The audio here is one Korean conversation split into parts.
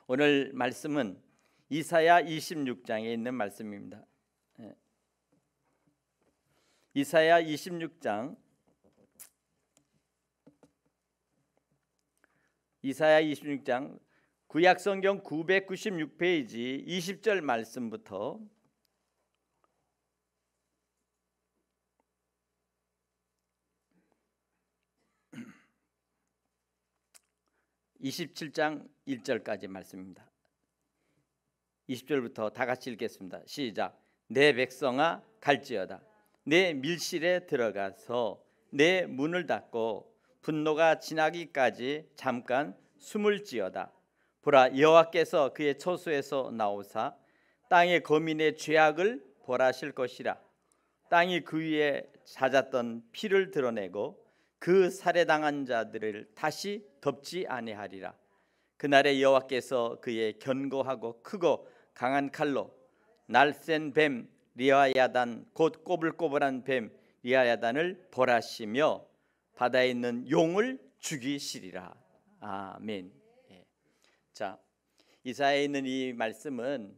오늘 말씀은 이사야 26장에 있는 말씀입니다. 이사야 26장 구약성경 996페이지 20절 말씀부터 27장 1절까지 말씀입니다. 20절부터 다 같이 읽겠습니다. 시작. 내 백성아 갈지어다. 내 밀실에 들어가서 내 문을 닫고 분노가 지나기까지 잠깐 숨을 지어다. 보라, 여호와께서 그의 처소에서 나오사 땅의 거민의 죄악을 벌하실 것이라. 땅이 그 위에 잦았던 피를 드러내고 그 살해당한 자들을 다시 덮지 아니하리라. 그날에 여호와께서 그의 견고하고 크고 강한 칼로 날쌘 뱀 리아야단 곧 꼬불꼬불한 뱀 리아야단을 벌하시며 바다에 있는 용을 죽이시리라. 아멘. 자, 이사야에 있는 이 말씀은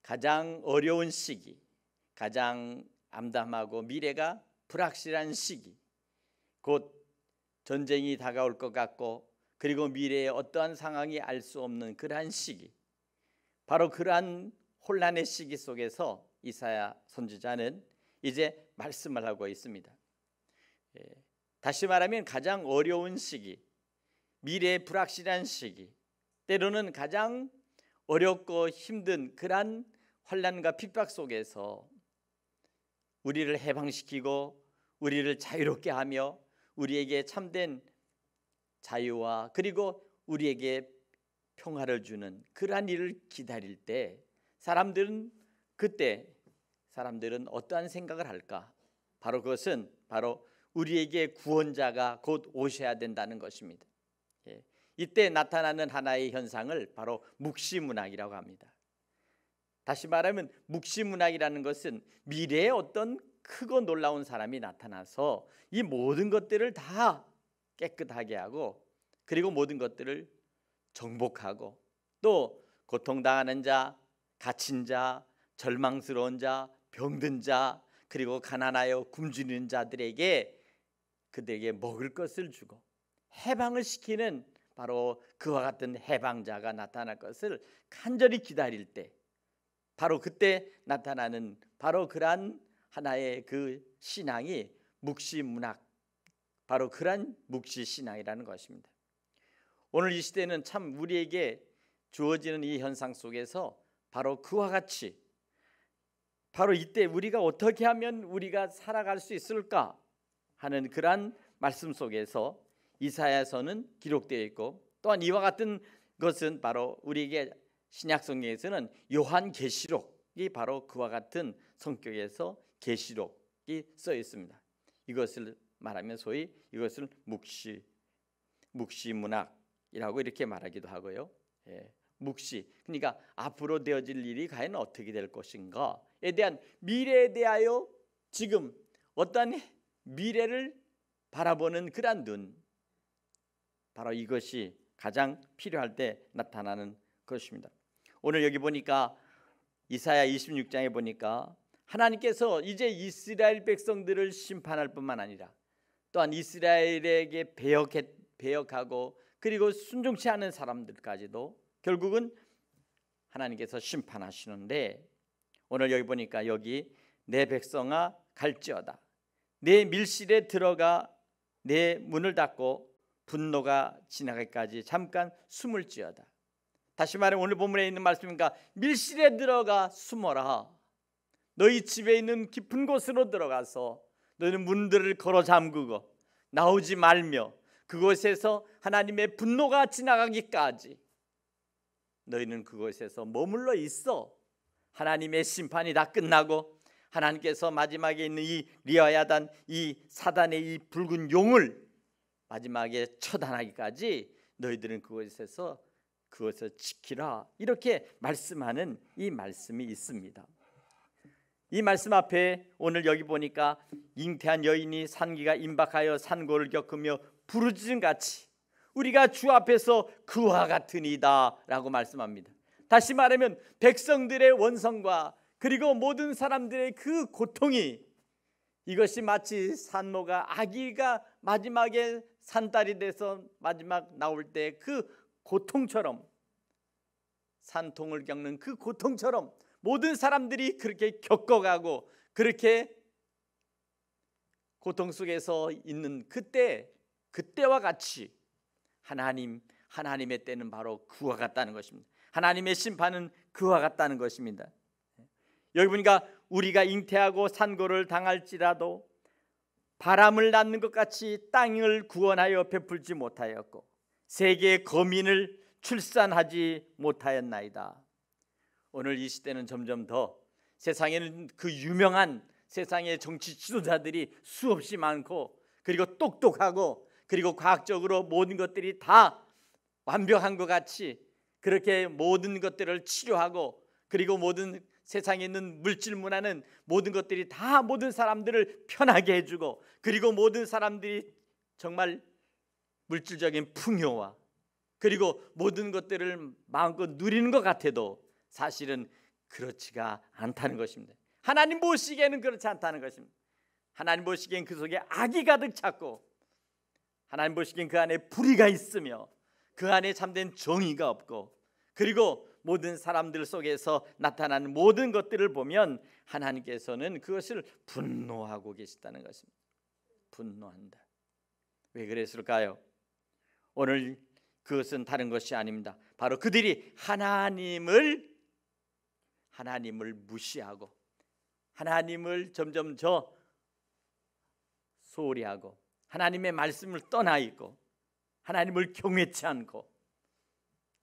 가장 어려운 시기, 가장 암담하고 미래가 불확실한 시기, 곧 전쟁이 다가올 것 같고 그리고 미래의 어떠한 상황이 알 수 없는 그러한 시기, 바로 그러한 혼란의 시기 속에서 이사야 선지자는 이제 말씀을 하고 있습니다. 다시 말하면 가장 어려운 시기, 미래의 불확실한 시기, 때로는 가장 어렵고 힘든 그러한 혼란과 핍박 속에서 우리를 해방시키고 우리를 자유롭게 하며 우리에게 참된 자유와 그리고 우리에게 평화를 주는 그러한 일을 기다릴 때 사람들은 어떠한 생각을 할까? 바로 그것은 바로 우리에게 구원자가 곧 오셔야 된다는 것입니다. 이때 나타나는 하나의 현상을 바로 묵시문학이라고 합니다. 다시 말하면 묵시문학이라는 것은 미래에 어떤 크고 놀라운 사람이 나타나서 이 모든 것들을 다 깨끗하게 하고 그리고 모든 것들을 정복하고 또 고통당하는 자, 갇힌 자, 절망스러운 자, 병든 자, 그리고 가난하여 굶주리는 자들에게 그들에게 먹을 것을 주고 해방을 시키는 바로 그와 같은 해방자가 나타날 것을 간절히 기다릴 때 바로 그때 나타나는 바로 그러한 하나의 그 신앙이 묵시문학, 바로 그러한 묵시신앙이라는 것입니다. 오늘 이 시대는 참 우리에게 주어지는 이 현상 속에서 바로 그와 같이 바로 이때 우리가 어떻게 하면 우리가 살아갈 수 있을까 하는 그러한 말씀 속에서 이사야서는 기록되어 있고 또한 이와 같은 것은 바로 우리에게 신약성경에서는 요한계시록이 바로 그와 같은 성격에서 계시록이 써 있습니다. 이것을 말하면 소위 이것을 묵시문학이라고 이렇게 말하기도 하고요. 묵시, 그러니까 앞으로 되어질 일이 과연 어떻게 될 것인가에 대한 미래에 대하여 지금 어떠한 미래를 바라보는 그러한 눈, 바로 이것이 가장 필요할 때 나타나는 것입니다. 오늘 여기 보니까 이사야 26장에 보니까 하나님께서 이제 이스라엘 백성들을 심판할 뿐만 아니라 또한 이스라엘에게 배역하고 그리고 순종치 않은 사람들까지도 결국은 하나님께서 심판하시는데 오늘 여기 보니까 여기 내 백성아 갈지어다. 내 밀실에 들어가 내 문을 닫고 분노가 지나기까지 잠깐 숨을 지어다. 다시 말해 오늘 본문에 있는 말씀이니까 밀실에 들어가 숨어라. 너희 집에 있는 깊은 곳으로 들어가서 너희는 문들을 걸어 잠그고 나오지 말며 그곳에서 하나님의 분노가 지나가기까지 너희는 그곳에서 머물러 있어. 하나님의 심판이 다 끝나고 하나님께서 마지막에 있는 이 리아야단, 이 사단의 이 붉은 용을 마지막에 처단하기까지 너희들은 그곳에서 그것을 지키라. 이렇게 말씀하는 이 말씀이 있습니다. 이 말씀 앞에 오늘 여기 보니까 잉태한 여인이 산기가 임박하여 산고를 겪으며 부르짖음 같이 우리가 주 앞에서 그와 같으니이다 라고 말씀합니다. 다시 말하면 백성들의 원성과 그리고 모든 사람들의 그 고통이, 이것이 마치 산모가 아기가 마지막에 산딸이 돼서 마지막 나올 때 그 고통처럼, 산통을 겪는 그 고통처럼 모든 사람들이 그렇게 겪어가고 그렇게 고통 속에서 있는 그때와 같이 하나님의 때는 바로 그와 같다는 것입니다. 하나님의 심판은 그와 같다는 것입니다. 여기 보니까 우리가 잉태하고 산고를 당할지라도 바람을 낳는 것 같이 땅을 구원하여 베풀지 못하였고 세계의 거민을 출산하지 못하였나이다. 오늘 이 시대는 점점 더 세상에는 그 유명한 세상의 정치 지도자들이 수없이 많고 그리고 똑똑하고 그리고 과학적으로 모든 것들이 다 완벽한 것 같이 그렇게 모든 것들을 치료하고 그리고 모든 세상에 있는 물질 문화는 모든 것들이 다 모든 사람들을 편하게 해주고 그리고 모든 사람들이 정말 물질적인 풍요와 그리고 모든 것들을 마음껏 누리는 것 같아도 사실은 그렇지가 않다는 것입니다. 하나님 보시기에는 그렇지 않다는 것입니다. 하나님 보시기엔 그 속에 악이 가득 찼고 하나님 보시기엔 그 안에 불의가 있으며 그 안에 참된 정의가 없고 그리고 모든 사람들 속에서 나타나는 모든 것들을 보면 하나님께서는 그것을 분노하고 계시다는 것입니다. 분노한다. 왜 그랬을까요? 오늘 그것은 다른 것이 아닙니다. 바로 그들이 하나님을 무시하고 하나님을 점점 소홀히 하고 하나님의 말씀을 떠나 있고 하나님을 경외치 않고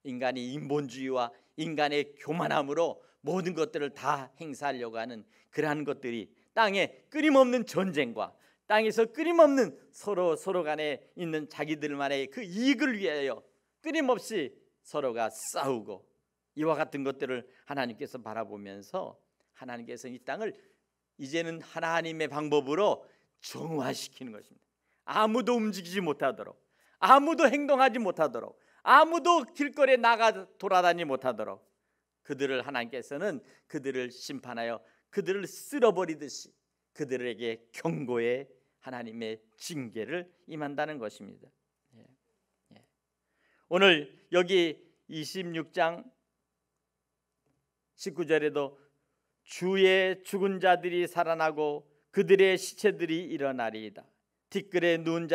인간이 인본주의와 인간의 교만함으로 모든 것들을 다 행사하려고 하는 그러한 것들이 땅에 끊임없는 전쟁과 땅에서 끊임없는 서로 간에 있는 자기들만의 그 이익을 위하여 끊임없이 서로가 싸우고 이와 같은 것들을 하나님께서 바라보면서 하나님께서 이 땅을 이제는 하나님의 방법으로 정화시키는 것입니다. 아무도 움직이지 못하도록, 아무도 행동하지 못하도록, 아무도 길거리에 나가 돌아다니지 못하도록 그들을 하나님께서는 그들을 심판하여 그들을 쓸어버리듯이 그들에게 경고의 하나님의 징계를 임한다는 것입니다. 오늘 여기 26장 19절에도 주의 죽은 자들이 살아나고 그들의 시체들이 일어나리이다. 티끌에 누운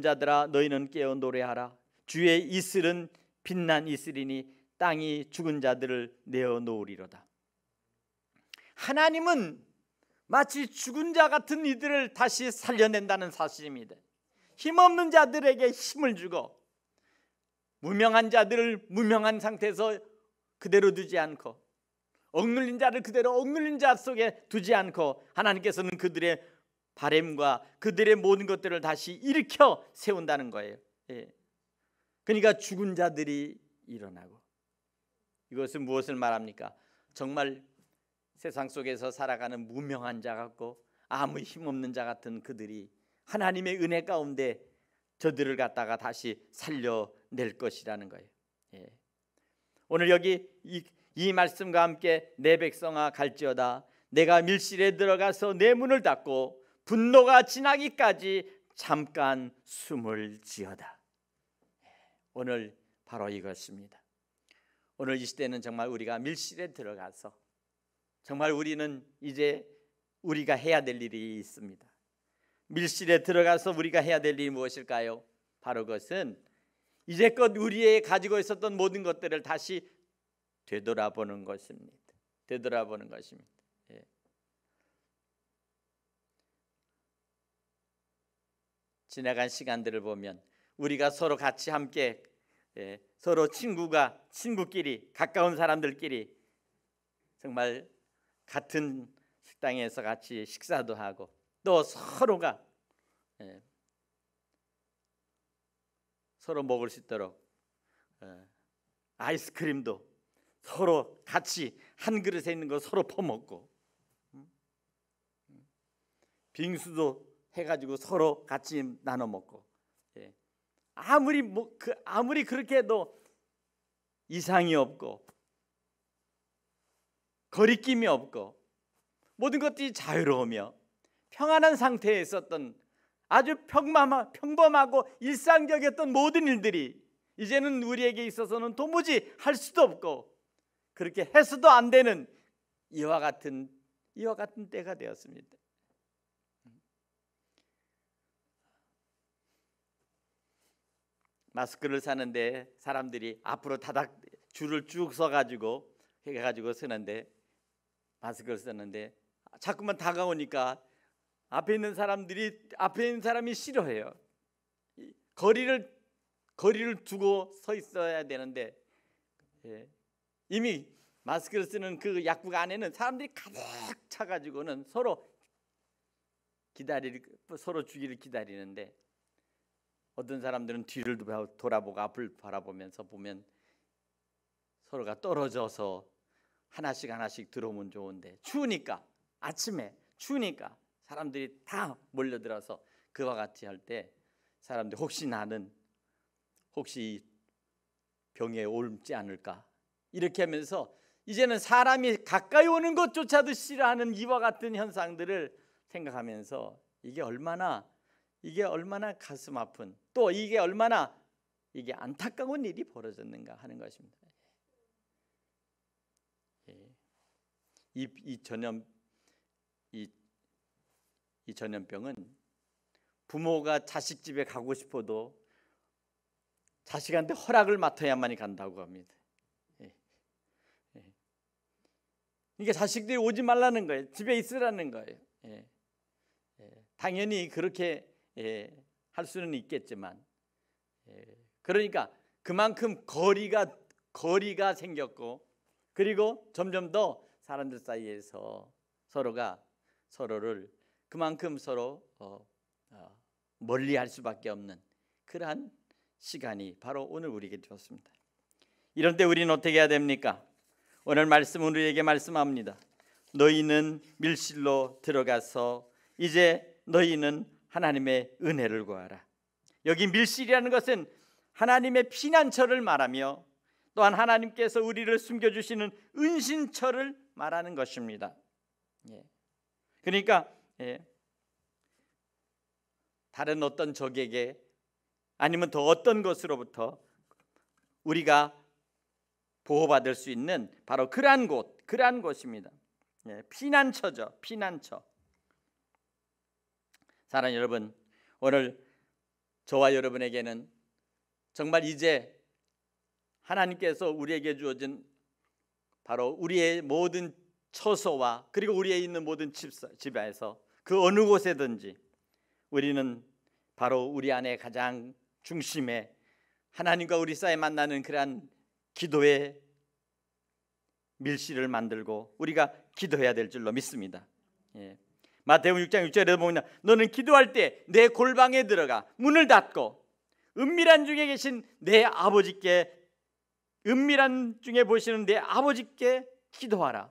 자들아 너희는 깨어 노래하라. 주의 이슬은 빛난 이슬이니 땅이 죽은 자들을 내어 놓으리로다. 하나님은 마치 죽은 자 같은 이들을 다시 살려낸다는 사실입니다. 힘없는 자들에게 힘을 주고 무명한 자들을 무명한 상태에서 그대로 두지 않고 억눌린 자를 그대로 억눌린 자 속에 두지 않고 하나님께서는 그들의 바램과 그들의 모든 것들을 다시 일으켜 세운다는 거예요. 그러니까 죽은 자들이 일어나고, 이것은 무엇을 말합니까? 정말 세상 속에서 살아가는 무명한 자 같고 아무 힘없는 자 같은 그들이 하나님의 은혜 가운데 저들을 갖다가 다시 살려낼 것이라는 거예요. 오늘 여기 이 말씀과 함께 내 백성아 갈지어다 내가 밀실에 들어가서 내 문을 닫고 분노가 지나기까지 잠깐 숨을 지어다. 오늘 바로 이것입니다. 오늘 이 시대는 정말 우리가 밀실에 들어가서 정말 우리는 이제 우리가 해야 될 일이 있습니다. 밀실에 들어가서 우리가 해야 될 일이 무엇일까요? 바로 그것은 이제껏 우리의 가지고 있었던 모든 것들을 다시 되돌아보는 것입니다. 되돌아보는 것입니다. 지나간 시간들을 보면 우리가 서로 같이 함께 서로 친구끼리 가까운 사람들끼리 정말 같은 식당에서 같이 식사도 하고 또 서로가 서로 먹을 수 있도록 아이스크림도 서로 같이 한 그릇에 있는 거 서로 퍼먹고 빙수도 해가지고 서로 같이 나눠 먹고 아무리 그렇게 해도 이상이 없고 거리낌이 없고 모든 것들이 자유로우며 평안한 상태에 있었던 아주 평범하고 일상적이었던 모든 일들이 이제는 우리에게 있어서는 도무지 할 수도 없고 그렇게 해서도 안 되는 이와 같은 때가 되었습니다. 마스크를 사는데 사람들이 앞으로 다닥 줄을 쭉 서가지고 해가지고 쓰는데 마스크를 쓰는데 자꾸만 다가오니까 앞에 있는 사람이 싫어해요. 거리를 두고 서 있어야 되는데 이미 마스크를 쓰는 그 약국 안에는 사람들이 가득 차가지고는 서로 주기를 기다리는데 어떤 사람들은 뒤를 돌아보고 앞을 바라보면서 보면 서로가 떨어져서 하나씩 들어오면 좋은데 아침에 추우니까 사람들이 다 몰려들어서 그와 같이 할 때 사람들이 혹시 병에 옮지 않을까 이렇게 하면서 이제는 사람이 가까이 오는 것조차도 싫어하는 이와 같은 현상들을 생각하면서 이게 얼마나 가슴 아픈 또 이게 얼마나 안타까운 일이 벌어졌는가 하는 것입니다. 이 전염병은 부모가 자식 집에 가고 싶어도 자식한테 허락을 맡아야만이 간다고 합니다. 그러니까 자식들이 오지 말라는 거예요. 집에 있으라는 거예요. 당연히 그렇게 할 수는 있겠지만 그러니까 그만큼 거리가 생겼고 그리고 점점 더 사람들 사이에서 서로를 그만큼 서로 멀리할 수밖에 없는 그러한 시간이 바로 오늘 우리에게 되었습니다. 이런 때 우리는 어떻게 해야 됩니까? 오늘 말씀은 우리에게 말씀합니다. 너희는 밀실로 들어가서 이제 너희는 하나님의 은혜를 구하라. 여기 밀실이라는 것은 하나님의 피난처를 말하며 또한 하나님께서 우리를 숨겨주시는 은신처를 말하는 것입니다. 그러니까 다른 어떤 적에게 아니면 더 어떤 것으로부터 우리가 보호받을 수 있는 바로 그러한 곳입니다. 피난처죠. 피난처. 사랑하는 여러분, 오늘 저와 여러분에게는 정말 이제 하나님께서 우리에게 주어진 바로 우리의 모든 처소와 그리고 우리에 있는 모든 집에서 그 어느 곳에든지 우리는 바로 우리 안에 가장 중심에 하나님과 우리 사이 만나는 그러한 기도의 밀실을 만들고 우리가 기도해야 될 줄로 믿습니다. 마태복음 6장 6절에 보면 너는 기도할 때 내 골방에 들어가 문을 닫고 은밀한 중에 계신 내 아버지께 은밀한 중에 보시는 내 아버지께 기도하라.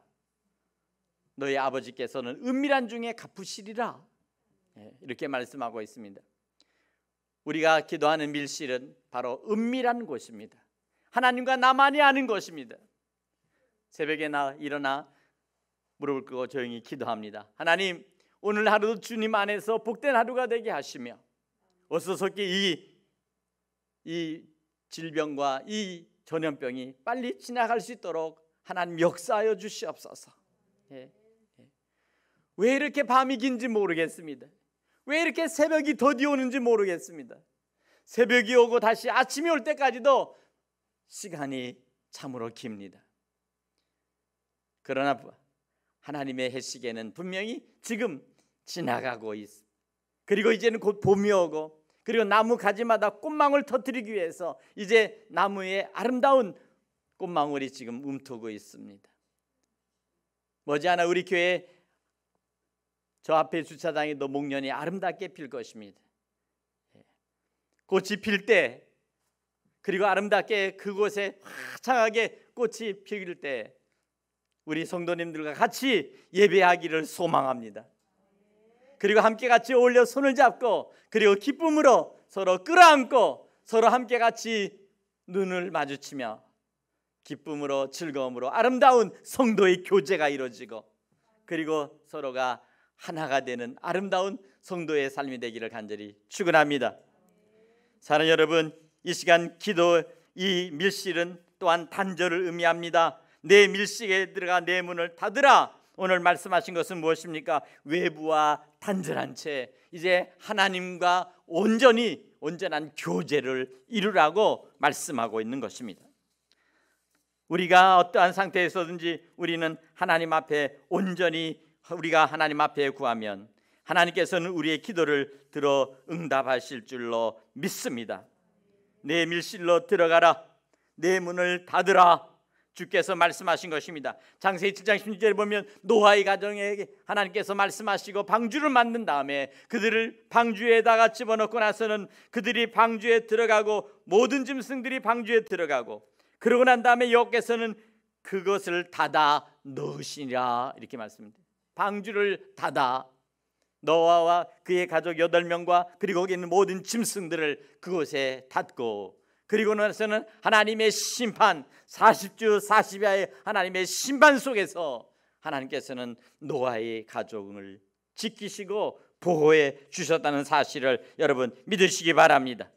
너희 아버지께서는 은밀한 중에 갚으시리라. 이렇게 말씀하고 있습니다. 우리가 기도하는 밀실은 바로 은밀한 곳입니다. 하나님과 나만이 아는 것입니다. 새벽에 일어나 무릎을 꿇고 조용히 기도합니다. 하나님, 오늘 하루도 주님 안에서 복된 하루가 되게 하시며 어서속히 이 질병과 이 전염병이 빨리 지나갈 수 있도록 하나님 역사하여 주시옵소서. 왜 이렇게 밤이 긴지 모르겠습니다. 왜 이렇게 새벽이 더디 오는지 모르겠습니다. 새벽이 오고 다시 아침이 올 때까지도 시간이 참으로 깁니다. 그러나 하나님의 해시계는 분명히 지금 지나가고 있습니다. 그리고 이제는 곧 봄이 오고 그리고 나무 가지마다 꽃망울 터뜨리기 위해서 이제 나무에 아름다운 꽃망울이 지금 움트고 있습니다. 머지않아 우리 교회 저 앞에 주차장에도 목련이 아름답게 필 것입니다. 꽃이 필 때 그리고 아름답게 그곳에 화창하게 꽃이 피길 때 우리 성도님들과 같이 예배하기를 소망합니다. 그리고 함께 같이 어울려 손을 잡고 그리고 기쁨으로 서로 끌어안고 서로 함께 같이 눈을 마주치며 기쁨으로 즐거움으로 아름다운 성도의 교제가 이루어지고, 그리고 서로가 하나가 되는 아름다운 성도의 삶이 되기를 간절히 축원합니다. 사랑하는 여러분, 이 시간 기도, 이 밀실은 또한 단절을 의미합니다. 내 밀실에 들어가 내 문을 닫으라. 오늘 말씀하신 것은 무엇입니까? 외부와 단절한 채 이제 하나님과 온전한 교제를 이루라고 말씀하고 있는 것입니다. 우리가 어떠한 상태에서든지 우리는 하나님 앞에 온전히 우리가 하나님 앞에 구하면 하나님께서는 우리의 기도를 들어 응답하실 줄로 믿습니다. 내 밀실로 들어가라, 내 문을 닫으라, 주께서 말씀하신 것입니다. 창세기 7장 16절에 보면 노아의 가정에 하나님께서 말씀하시고 방주를 만든 다음에 그들을 방주에다가 집어넣고 나서는 그들이 방주에 들어가고 모든 짐승들이 방주에 들어가고, 그러고 난 다음에 여호와께서는 그것을 닫아 넣으시니라 이렇게 말씀합니다. 방주를 닫아 노아와 그의 가족 8명과 그리고 거기 있는 모든 짐승들을 그곳에 닫고, 그리고 나서는 하나님의 심판, 40주 40야의 하나님의 심판 속에서 하나님께서는 노아의 가족을 지키시고 보호해 주셨다는 사실을 여러분 믿으시기 바랍니다.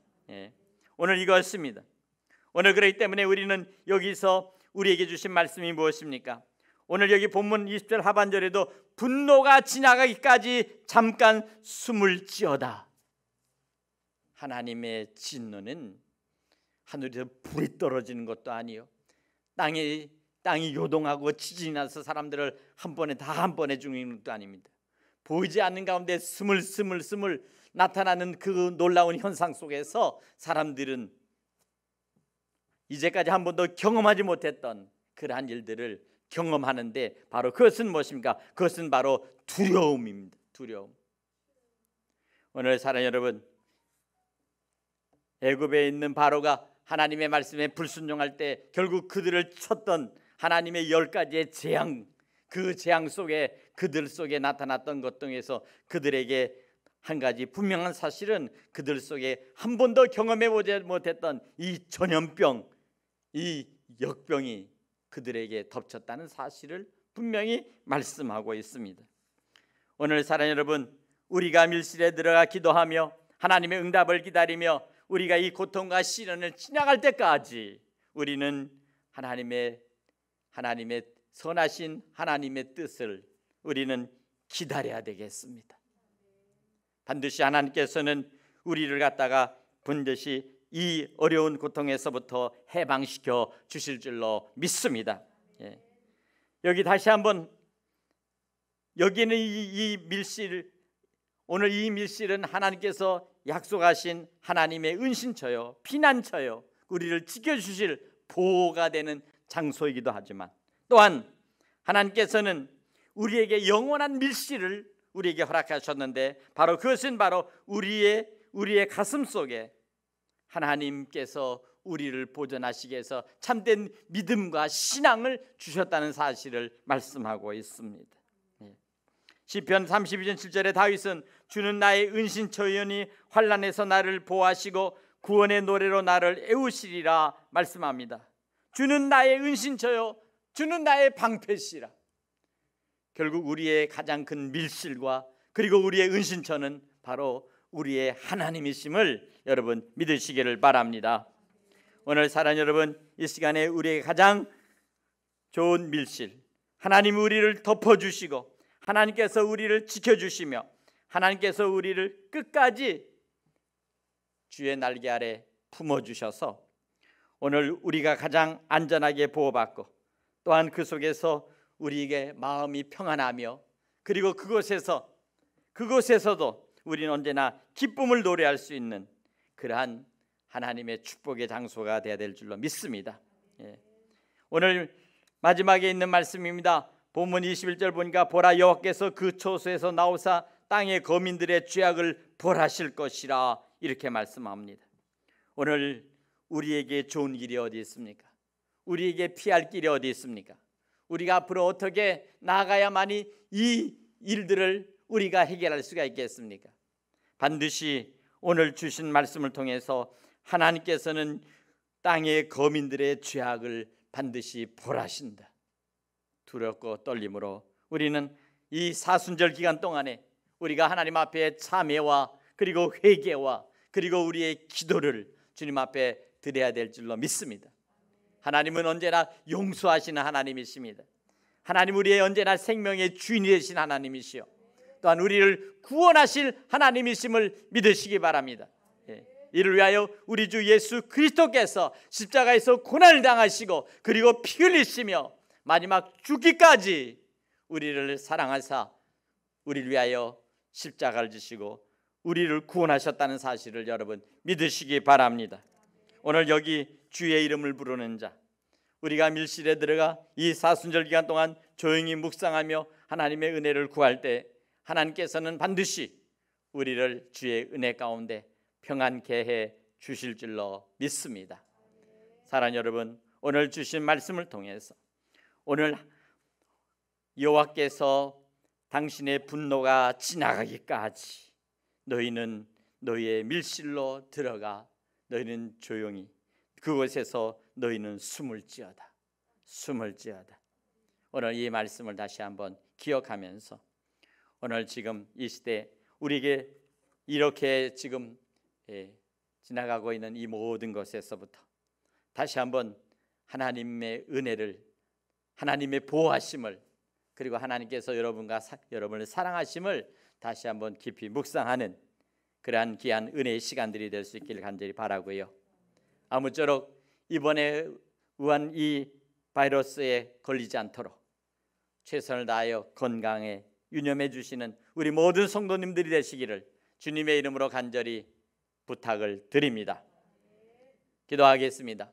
오늘 이것입니다. 오늘 그렇기 때문에 우리는 여기서 우리에게 주신 말씀이 무엇입니까? 오늘 여기 본문 20절 하반절에도 분노가 지나가기까지 잠깐 숨을 지어다. 하나님의 진노는 하늘에서 불이 떨어지는 것도 아니요, 땅이 요동하고 지진이 나서 사람들을 한 번에 죽이는 것도 아닙니다. 보이지 않는 가운데 스물스물 나타나는 그 놀라운 현상 속에서 사람들은 이제까지 한 번도 경험하지 못했던 그러한 일들을 경험하는데, 바로 그것은 무엇입니까? 그것은 바로 두려움입니다. 두려움. 오늘 사랑하는 여러분, 애굽에 있는 바로가 하나님의 말씀에 불순종할 때 결국 그들을 쳤던 하나님의 10가지의 재앙, 그 재앙 속에 그들 속에 나타났던 것 등에서 그들에게 한 가지 분명한 사실은 그들 속에 한 번도 경험해 보지 못했던 이 전염병, 이 역병이 그들에게 덮쳤다는 사실을 분명히 말씀하고 있습니다. 오늘 사랑하는 여러분, 우리가 밀실에 들어가 기도하며 하나님의 응답을 기다리며 우리가 이 고통과 시련을 지나갈 때까지 우리는 하나님의 선하신 하나님의 뜻을 우리는 기다려야 되겠습니다. 반드시 하나님께서는 우리를 갖다가 반드시 이 어려운 고통에서부터 해방시켜 주실 줄로 믿습니다. 여기 다시 한번, 여기는 이 밀실, 오늘 이 밀실은 하나님께서 약속하신 하나님의 은신처요, 피난처요, 우리를 지켜주실 보호가 되는 장소이기도 하지만, 또한 하나님께서는 우리에게 영원한 밀실을 우리에게 허락하셨는데, 바로 그것은 바로 우리의 가슴 속에 하나님께서 우리를 보존하시기 위해서 참된 믿음과 신앙을 주셨다는 사실을 말씀하고 있습니다. 시편 32편 7절에 다윗은 주는 나의 은신처이니 환난에서 나를 보호하시고 구원의 노래로 나를 애우시리라 말씀합니다. 주는 나의 은신처요, 주는 나의 방패시라. 결국 우리의 가장 큰 밀실과 그리고 우리의 은신처는 바로 우리의 하나님이심을 여러분 믿으시기를 바랍니다. 오늘 사랑하는 여러분, 이 시간에 우리의 가장 좋은 밀실, 하나님이 우리를 덮어주시고 하나님께서 우리를 지켜주시며 하나님께서 우리를 끝까지 주의 날개 아래 품어주셔서 오늘 우리가 가장 안전하게 보호받고, 또한 그 속에서 우리에게 마음이 평안하며, 그리고 그곳에서도 우리는 언제나 기쁨을 노래할 수 있는 그러한 하나님의 축복의 장소가 되어야 될 줄로 믿습니다. 오늘 마지막에 있는 말씀입니다. 본문 21절 보니까 보라, 여호와께서 그 초소에서 나오사 땅의 거민들의 죄악을 벌하실 것이라 이렇게 말씀합니다. 오늘 우리에게 좋은 길이 어디 있습니까? 우리에게 피할 길이 어디 있습니까? 우리가 앞으로 어떻게 나아가야만이 이 일들을 우리가 해결할 수가 있겠습니까? 반드시 오늘 주신 말씀을 통해서 하나님께서는 땅의 거민들의 죄악을 반드시 벌하신다. 두렵고 떨림으로 우리는 이 사순절 기간 동안에 우리가 하나님 앞에 참회와 그리고 회개와 그리고 우리의 기도를 주님 앞에 드려야 될 줄로 믿습니다. 하나님은 언제나 용서하시는 하나님이십니다. 하나님 우리의 언제나 생명의 주인이 되신 하나님이시요 또한 우리를 구원하실 하나님이심을 믿으시기 바랍니다. 이를 위하여 우리 주 예수 그리스도께서 십자가에서 고난을 당하시고 그리고 피 흘리시며 마지막 죽기까지 우리를 사랑하사 우리를 위하여 십자가를 지시고 우리를 구원하셨다는 사실을 여러분 믿으시기 바랍니다. 오늘 여기 주의 이름을 부르는 자, 우리가 밀실에 들어가 이 사순절 기간 동안 조용히 묵상하며 하나님의 은혜를 구할 때 하나님께서는 반드시 우리를 주의 은혜 가운데 평안케 해 주실 줄로 믿습니다. 사랑하는 여러분, 오늘 주신 말씀을 통해서 오늘 여호와께서 당신의 분노가 지나가기까지 너희는 너희의 밀실로 들어가 너희는 조용히 그곳에서 너희는 숨을 지어다. 오늘 이 말씀을 다시 한번 기억하면서 오늘 지금 이 시대 우리에게 이렇게 지금 지나가고 있는 이 모든 것에서부터 다시 한번 하나님의 은혜를, 하나님의 보호하심을, 그리고 하나님께서 여러분을 사랑하심을 다시 한번 깊이 묵상하는 그러한 귀한 은혜의 시간들이 될 수 있기를 간절히 바라고요. 아무쪼록 이번에 우한 이 바이러스에 걸리지 않도록 최선을 다하여 건강에 유념해 주시는 우리 모든 성도님들이 되시기를 주님의 이름으로 간절히 부탁을 드립니다. 기도하겠습니다.